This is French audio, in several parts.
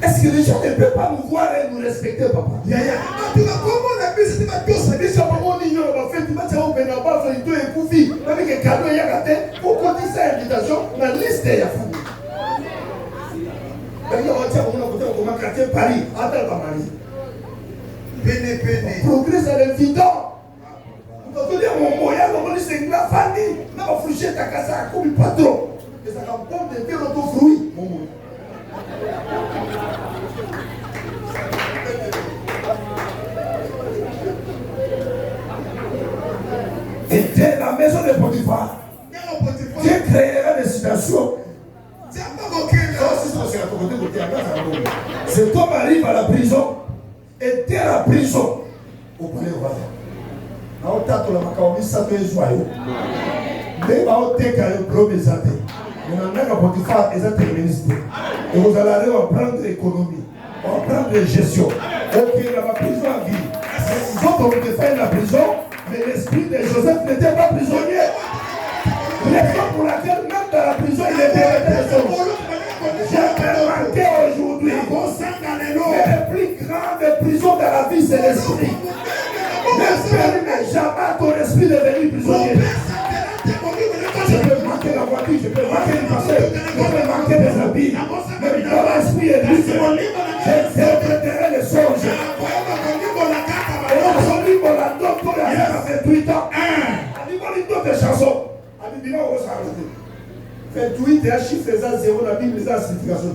Est-ce que les gens ne peuvent pas nous voir et nous respecter, papa? Progrès, c'est l'évident. Quand on dit mon moyen, on dit c'est la famille. On va foucher ta casa comme pas trop. Et ça va prendre des autres fruits. Et dès la maison de Potiphar, Dieu créera des situations. Cet homme arrive à la prison. Et dès la prison, au palais royal. Mais et vous allez apprendre l'économie, apprendre la gestion. Ok, la prison à vie. Ils ont voulu faire la prison, mais l'esprit de Joseph n'était pas prisonnier. Raison pour laquelle même dans la prison, il était resté. J'ai remarqué aujourd'hui, mais le plus grand des prisons de la vie, c'est l'esprit. Ne permets jamais ton esprit de devenir prisonnier. Je peux manquer la voiture, je peux manquer une parcelle, je peux manquer des habits. Mais dans l'esprit est libre. J'interpréterai les songes. Et aujourd'hui, mon ado, pour la faire à 28 ans, il y a des chansons. Il y a 28 et un chiffre faisant 0, la Bible les a signification.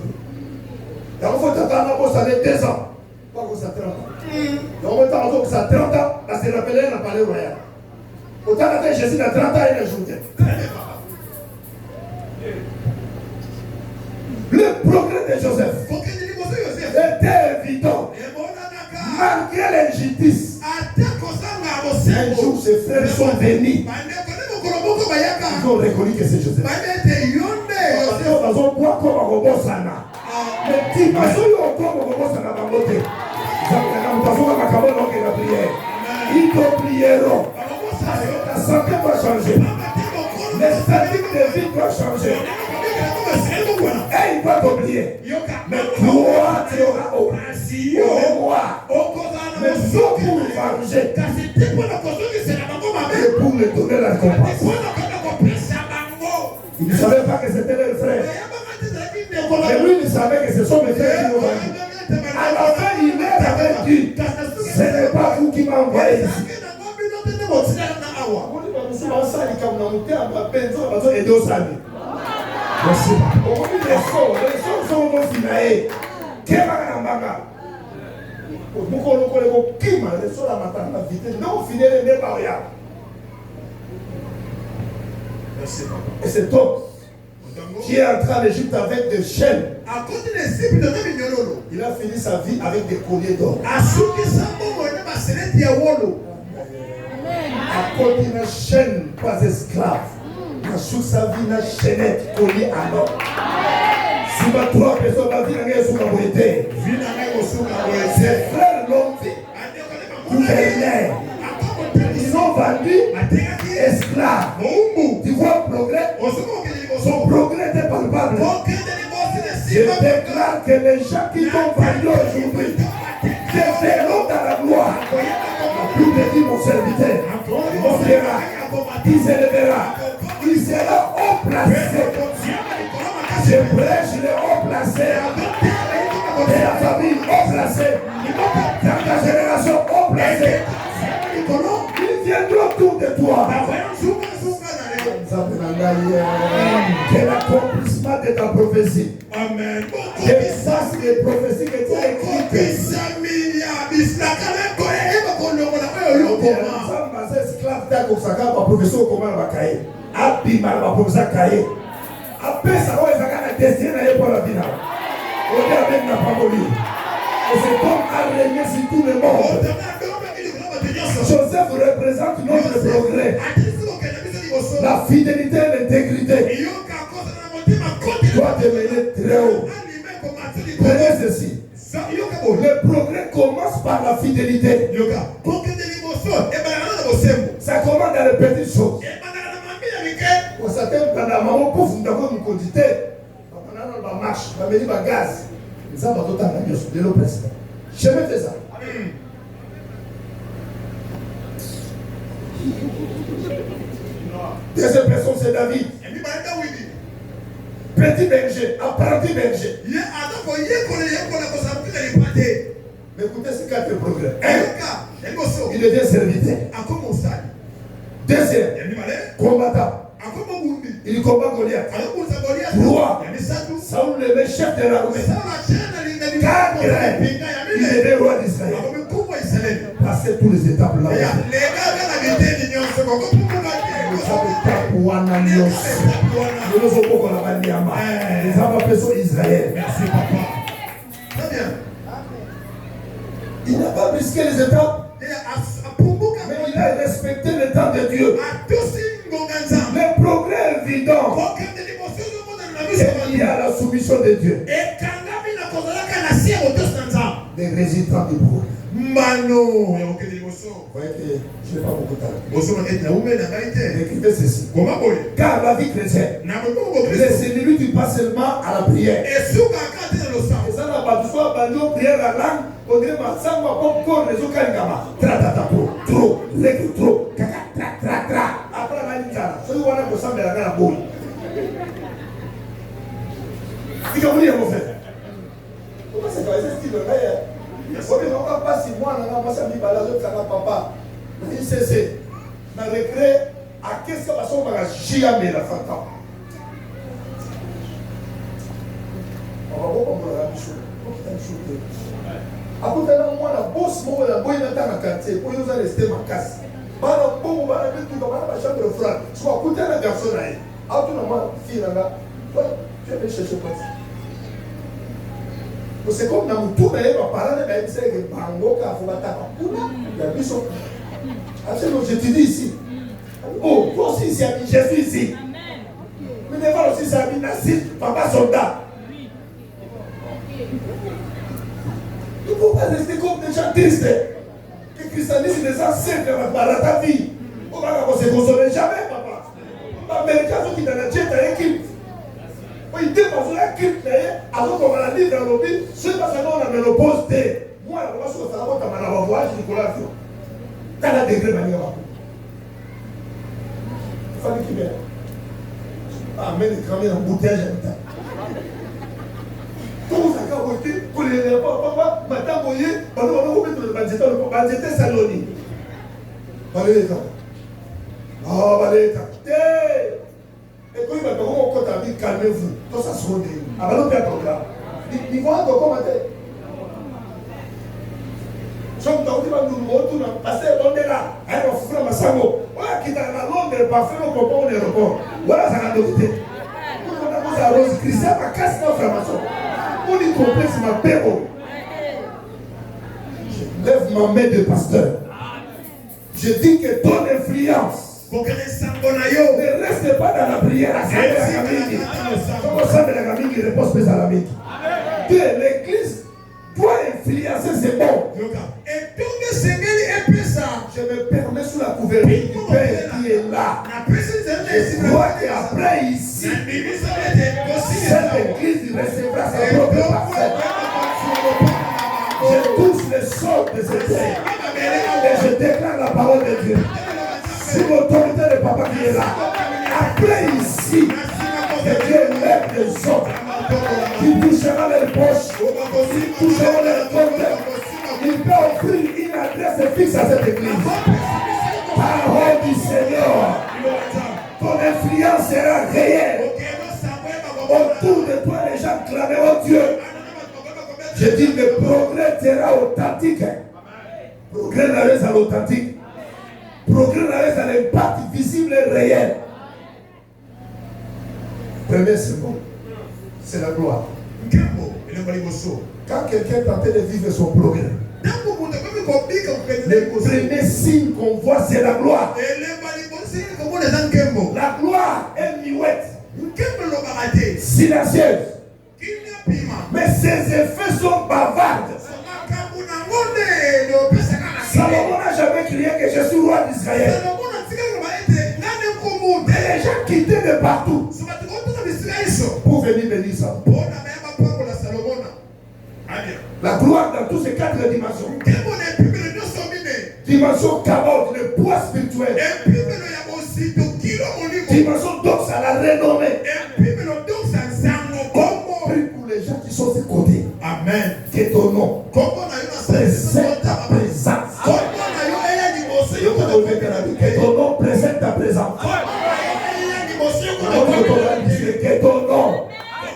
Il faut attendre ça 2 ans. Pas que ça 30 ans. Donc, on attend que ça 30 ans, parce que rappelé dans le palais royal. Autant que Jésus a 30 ans, il a ajouté. Le progrès de Joseph était évident. Malgré l'injustice, un jour ses frères sont venus. Ils ont reconnu que c'est Joseph. Ils te prieront. Ta santé va changer. L'esthétique de vie va changer. Et il va t'oublier. Mais toi, tu auras oublié. Moi. Mais sauf pour le venger. Et pour me donner la récompense. Il ne savait pas que c'était leur frère. Mais lui, il savait que ce sont mes frères qui l'ont vendu. À la fin, il leur avait dit, ce n'est pas vous qui m'avez envoyé ici. Merci. Les sons sont finés. Et cet homme qui est entré en Égypte avec des chaînes, il a fini sa vie avec des colliers d'or. À cause d'une chaîne, pas esclave. Sous sa vie, une chaînette collier à l'or. Si ma 3 personnes ont vu sous la moitié, ses frères l'ont fait. Ils ont vendu esclaves. Tu vois le progrès? Son progrès est palpable. Je déclare que les gens qui t'ont vendu aujourd'hui te verront dans la gloire. Plus petit mon serviteur, mon frère, il s'élèvera. Il sera haut placé. Je prêche le haut placé. Et la famille haut placé. Dans ta génération haut placé. Ils viendront autour de toi. Que l'accomplissement de ta prophétie. Amen. Que ça, c'est les prophéties que tu as écrites. Et cet homme a régné sur tout le monde. Joseph représente notre progrès. La fidélité et l'intégrité. Doit devenir très haut. Prenez ceci. Le progrès commence par la fidélité. Ça commence dans les petites choses. Pour certains, quand la maman pauvre, nous avons une quantité. On a une marche, on a mis un gaz. Nous avons tout un avion sur le président. Je vais faire ça. Deuxième personne, c'est David. Petit berger, apprenti berger. Mais écoutez ces quatre progrès. Un, il devient serviteur. Deuxième, combattant. Il combat Goliath. 3, Saoul le chef de l'armée. 4, il devient roi d'Israël. Passez tous les étapes là. Les hommes Israël. Merci papa. Très bien. Il n'a pas brisé les étapes. Mais il a respecté le temps de Dieu. Le progrès évident. Il y a la soumission de Dieu. Les résultats du progrès. Mano, je n'ai pas beaucoup de temps. Écrivez ceci. Car la vie chrétienne ne se limite pas seulement à la prière. Et ça n'a pas besoin de prière à la langue. On dirait que ça va pas encore les autres gars. Trop, trop, après la ligne, celui qui a besoin de la boule. Il faut dire mon frère. Comment c'est que c'est style là? On ne va pas si moi, on a passé à mi-balade, ça n'a pas. Il c'est dans le regret, à qu'est-ce que va se faire jamais la fanta. On va voir comment on a mis à côté de moi, la bosse, moi, la boîte dans le quartier, pour nous rester ma casse. Bana bon, bana tout comme la chambre de frère. Soit côté la garçon là. Autonomo, fille là. Tu vas chercher quoi? C'est comme dans tout le monde, parler de la c'est que Bango, Kafouata, il y a plus je te dis ici. Oh, toi aussi, c'est ami, je suis ici. Mais ne pas aussi, c'est ami, Nassim, papa soldat. Il ne faut pas rester comme des gens tristes. Le christianisme des anciens dans ta vie. On va se consoler jamais, papa. L'Américain qui dans la jet à l'équipe. Il dit parce que la crypte, alors qu'on va la lire dans le lobby, c'est parce qu'on a ménopause. Moi, la relation de Salomon, comme on a voyage, Nicolas Fio. T'as la degré, manière. Il fallait qu'il vienne. Amène les cramés en bouteille, j'aime. Comment ça a voté pour les papa, madame Boyer, on va mettre le bandité Saloni. Baleta. Ah, Baleta. Et puis, quand tu as dit calmez-vous, tout ça se redit. Alors, on peut être là. Ils vont encore commenter. Comme tu as dit, nous retournons, parce qu'on est là. On va faire un massango. Voilà qui est dans la Londres, parfait, on comprend on est report. Voilà, ça a d'autorité. On a posé à Rose Christian, ma casse notre formation. On y complexe ma péro. Je lève ma main de pasteur. Je dis que ton influence ne reste pas dans la prière. Comme ça, de la gamine qui repose plus à la mine. L'église doit influencer, c'est bon. Je me permets sous la couverture du Père qui est là. Je crois qu'après ici, cette église recevra sa propre parcelle. Je touche le sol de cette terre et je déclare la parole de Dieu. Sous l'autorité de papa qui est là. Après ici, que Dieu lève les autres qui touchera les poches, qui toucheront les comptes. Il peut offrir une adresse fixe à cette église. Parole du Seigneur. Ton influence sera réelle. Autour de toi, les gens clameront Dieu. Je dis le progrès sera authentique. Progrès n'arrête à l'authentique. Progrès n'arrête à l'impact visible et réel. Premier seconde, c'est la gloire. Quand quelqu'un tentait de vivre son progrès, le premier signe qu'on voit, c'est la gloire. La gloire est muette, silencieuse. Mais ses effets sont bavards. Salomon n'a jamais crié que je suis roi d'Israël. Et les gens quittaient de partout pour venir bénir ça. La gloire dans toutes ces 4 dimensions. Dimension carotte, le poids spirituel. Dimension d'ox à la renommée. Prie pour les gens qui sont de côté. Amen. Que ton nom présente ta présence. Que ton nom présente ta présence. Que ton nom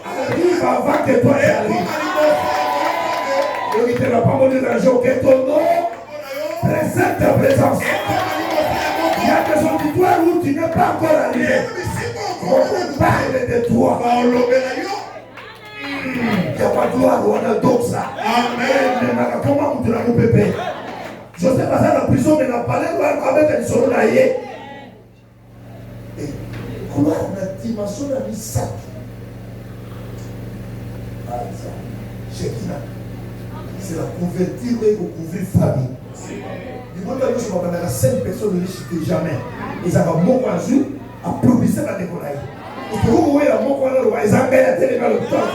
arrive avant que toi arrives. Que ton nom présente ta présence. Il y a des auditoires où tu n'es pas encore arrivé. On parle de toi. Il n'y a pas de gloire, on a d'autres ça. Amen. Comment on te l'a coupé? Joseph a fait la prison, mais n'a pas l'air avec un solo d'ailleurs. Et gloire, la dimension de la sac. C'est la couverture et recouvrir famille. Du coup, nous sommes dans la 5 personnes riches jamais. Ils avaient mon voisin à propulser la décollage. Et que vous voyez la mon voisin, ils ont gagné la télé dans le temps.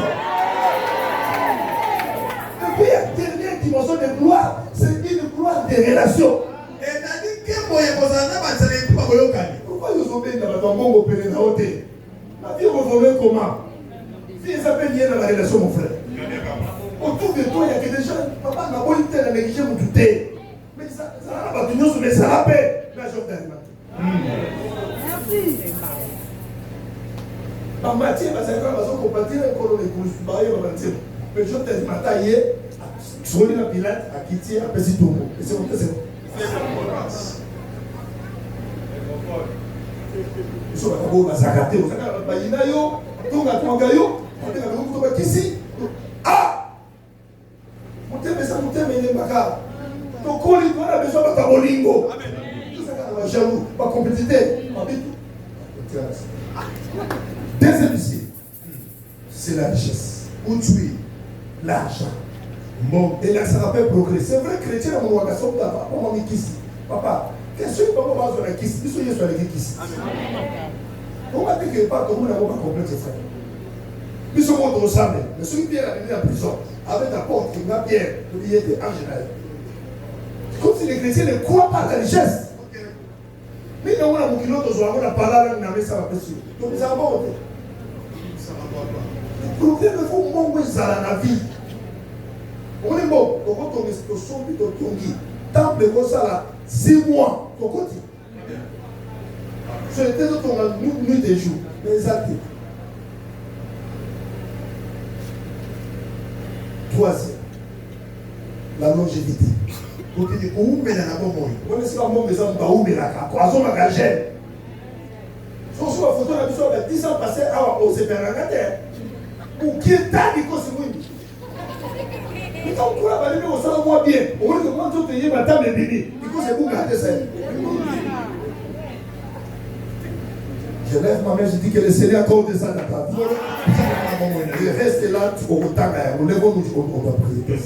Et puis, la dernière dimension de gloire, c'est une gloire de relation. Pourquoi ils ont bien dans le bon opéré dans la vie, vous voulez comment? Si ils appellent lié dans la relation, mon frère. Autour de toi, il y a que des gens, papa n'a pas été à négliger mon douté. Mais ça n'a pas tenu sur mes salapés. La journée d'alimentaire. Merci. En matière, parce que quand on va compatir, on va dire, mais je te dis, matin, sur le pilote, à quitter, à Pessi Tomo. Et c'est mon test. Ils sont à la Zakate, aux Bayinayo, donc à Twangayo, on est à l'autre ici. Ah! Mon thème est ça, mon thème est Maka. Donc, on a besoin de Tabolingo. Tout ça, on va jaloux, pas compétiteur. Deuxième ici, c'est la richesse. Où tu es, l'argent. Bon, et là, ça rappelle progrès. C'est vrai, chrétien, on va faire ça. Papa, papa, qu'est-ce que papa va faire la kiss? Il faut y aller sur la kiss. On va dire que pas tout le monde n'a pas complexe, frère. Ils sont montés au sable. Mais ceux qui viennent arriver en prison, avec la porte, il va bien, il était en général. Comme si les chrétiens ne croient pas à la richesse. Mais nous, on a beaucoup d'autres, on a parlé, on a mis ça à la pression. Donc, ça va monter. Le problème, il faut manquer ça dans la vie. On est bon. Donc, quand on est au son, on est temple comme ça, là, 6 mois, ton côté. Sur les têtes, on a nuit et jour. Mais exact. Troisième, la longévité. Donc, il dit, où met la bonne moyen? On est sur la bonne maison, où met la carte? Poisson, ma gagelle. Sur la photo, on a vu ça, 10 ans passés au séparateurs. Pour qui est tard, il faut se mouiller. Mais quand on va aller au salon, moi bien. On va dire, quand tu es ma table est bénie, il faut se vous garder ça. Je lève ma main, je dis que le Seigneur accorde ça dans ta vie. Je reste là, au temps, on lève nous, on va prier. Quand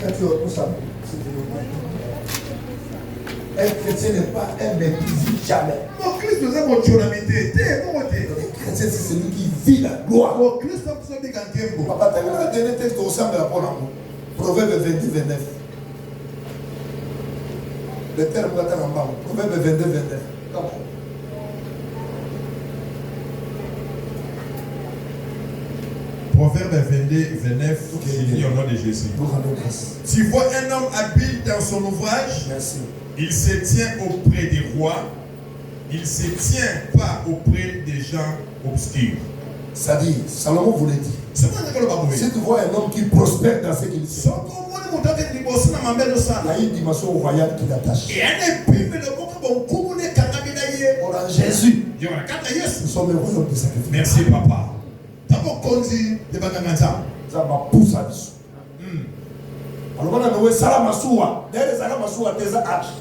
tu es ça, un chrétien n'est pas un mépris jamais. Mon Christ nous a montré la mété. Un chrétien, c'est celui qui vit la gloire. Mon Christ a fait des gantins. Papa, tu as le dernier texte au sein de la parole. Proverbe 22-29. Le terme est en bas. Proverbe 22-29. Proverbe 22-29, il dit au nom de Jésus. Tu vois un homme habile dans son ouvrage. Merci. Il se tient auprès des rois. Il ne se tient pas auprès des gens obscurs. Ça dit, Salomon vous l'a dit. Si tu vois un homme qui prospère dans ce qu'il fait, il y a une dimension royale qui l'attache. Or en Jésus, nous sommes le royaume de sacrifice. Merci papa. Ça va pousser à dessous. Alors, on a noué Salamasuwa. D'ailleurs, Salamasuwa, des arches.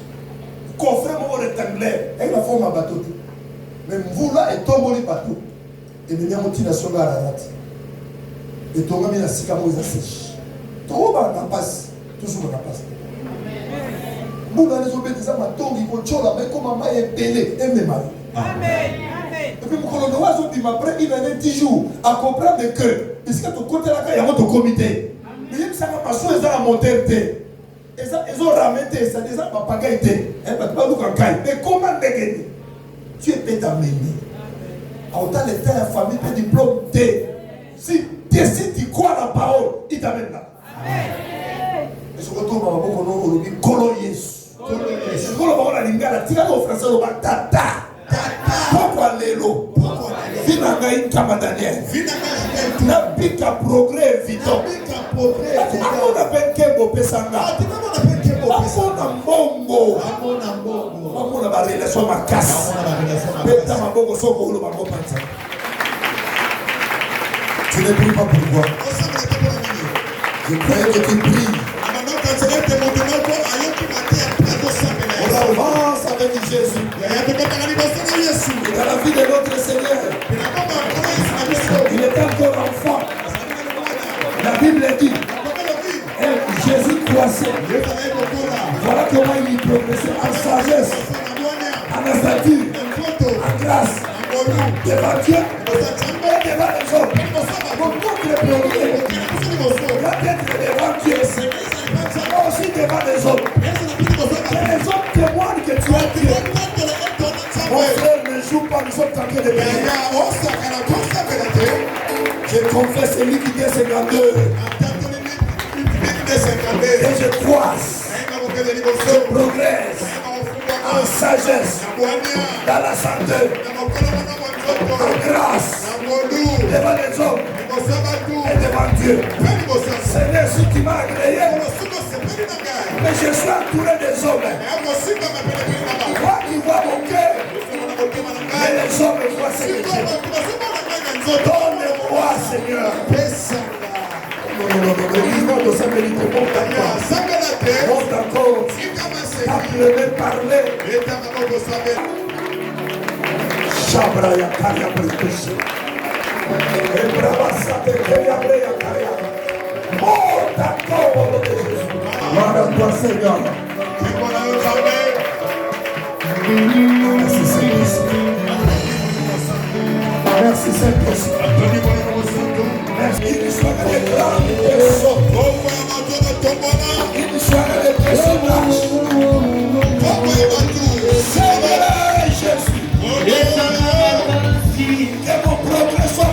Coffret rectangulaire. Avec la forme à bateau. Mais Mvula est tombé le bateau. Et nous avons une nation à la rate. Et tout le monde a sika moïse sèche. Tout le monde a passe. Toujours on a passe. Mbunga les obéissants matongi kochola mais comme maman est belé et même. Amen. Et puis mon colonel oiseau dit après il a 10 jours à comprendre que puisque ton côté là il y a votre comité. Mais il ça va passer dans la modernité. Et ça ils ont ramené ça déjà pas pagaité. Et pas nous quand mais comment dégainer? Tu es peut amené. À autant de faire la famille peut diplôme T. Si décide de croire la parole, il t'amène là. Amen. Et je retourne à ma boue, on dit Kolo Yesu. Je crois que la lingala, tika au français, on va tata. Pourquoi l'élo? Vinanga in Kamadaniel. Na bika progrès évident. On appelle Kembo Pesanga. Amona Mbongo. Amona ba relation makasi. Beta Mbongo soko ulo bango panza. Tu ne pries pas pour toi. Je croyais que tu pries. On avance avec Jésus. Dans la vie de notre Seigneur. Il est encore enfant. La Bible dit, Jésus croissait. Voilà comment il progressait en sagesse, en stature, en grâce, devant Dieu et devant les hommes. Pour notre progrès, il doit être devant Dieu, mais aussi devant les hommes. Et les hommes témoignent que tu es Dieu. Mon frère ne joue pas, nous sommes en train de prier. Je confesse celui qui dit 52. Et je croise. Je progresse en sagesse, dans la santé, en grâce, devant les hommes et devant Dieu. Seigneur, si tu m'as agréé, mais je suis entouré des hommes. Toi qui vois mon cœur, mais les hommes voient ce que j'ai. Donne-moi, Seigneur. Non, de sa vérité, monte encore. Appelez, parler. Chabra ya karia prestesse. Et brava sate keria breya karia. Monte encore au nom de Jésus. Gloire à toi, Seigneur. Merci, Saint-Esprit. Merci, Saint-Esprit. Merci. Il soit des grandes personnes. Il soit des personnages. Seigneur Jésus. Que mon progrès soit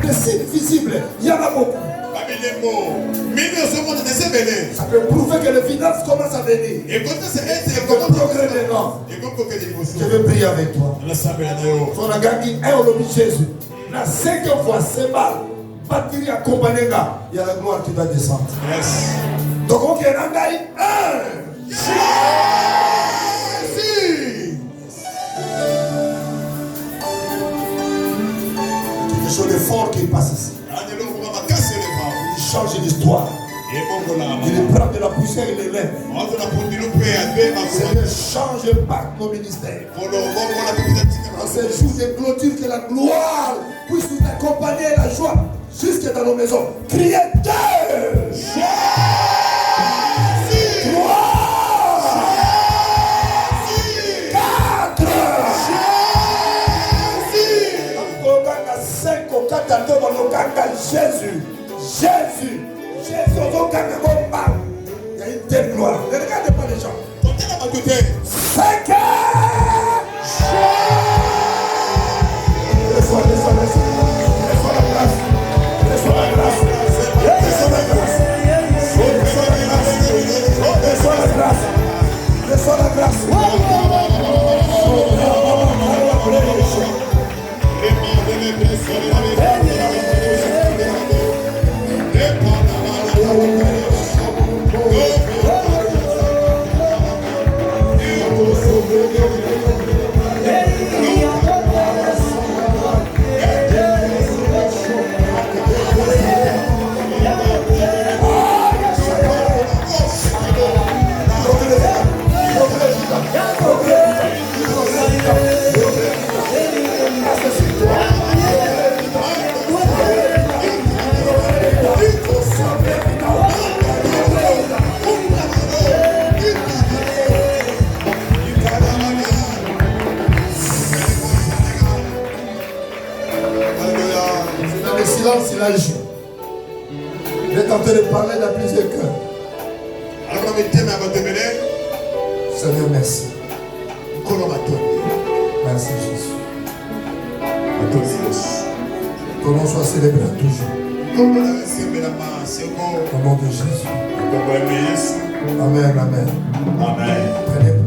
des signes visibles, il y en a beaucoup. Ça peut prouver que les finances commencent à venir. Et que le progrès maintenant. Je veux prier avec toi. Ton agaki est au nom de Jésus. La 5 fois, c'est mal. Batterie accompagnée, il y a la gloire qui va descendre. Donc, on a un. Quelque chose de fort qui passe ici. Il change l'histoire. Il prend de la poussière et les lève. Seigneur, change par nos ministères. En ces jours de clôture, que la gloire puisse nous accompagner la joie jusque dans nos maisons. Criez Dieu! Jésus! 3! Jésus! 4! Jésus! Jésus! Jésus! Jésus, il y a une telle gloire. Ne regardez pas les gens. 5 Reçois la grâce. Reçois la grâce. Reçois la grâce. Reçois la grâce. Reçois la grâce. Reçois la grâce. Progrès. silence, il agit. Il est en train de parler dans plusieurs cœurs. Seigneur, merci. Merci Jésus. Ton nom soit célébré toujours. Au nom de Jésus. Amen, amen. Amen. Prenez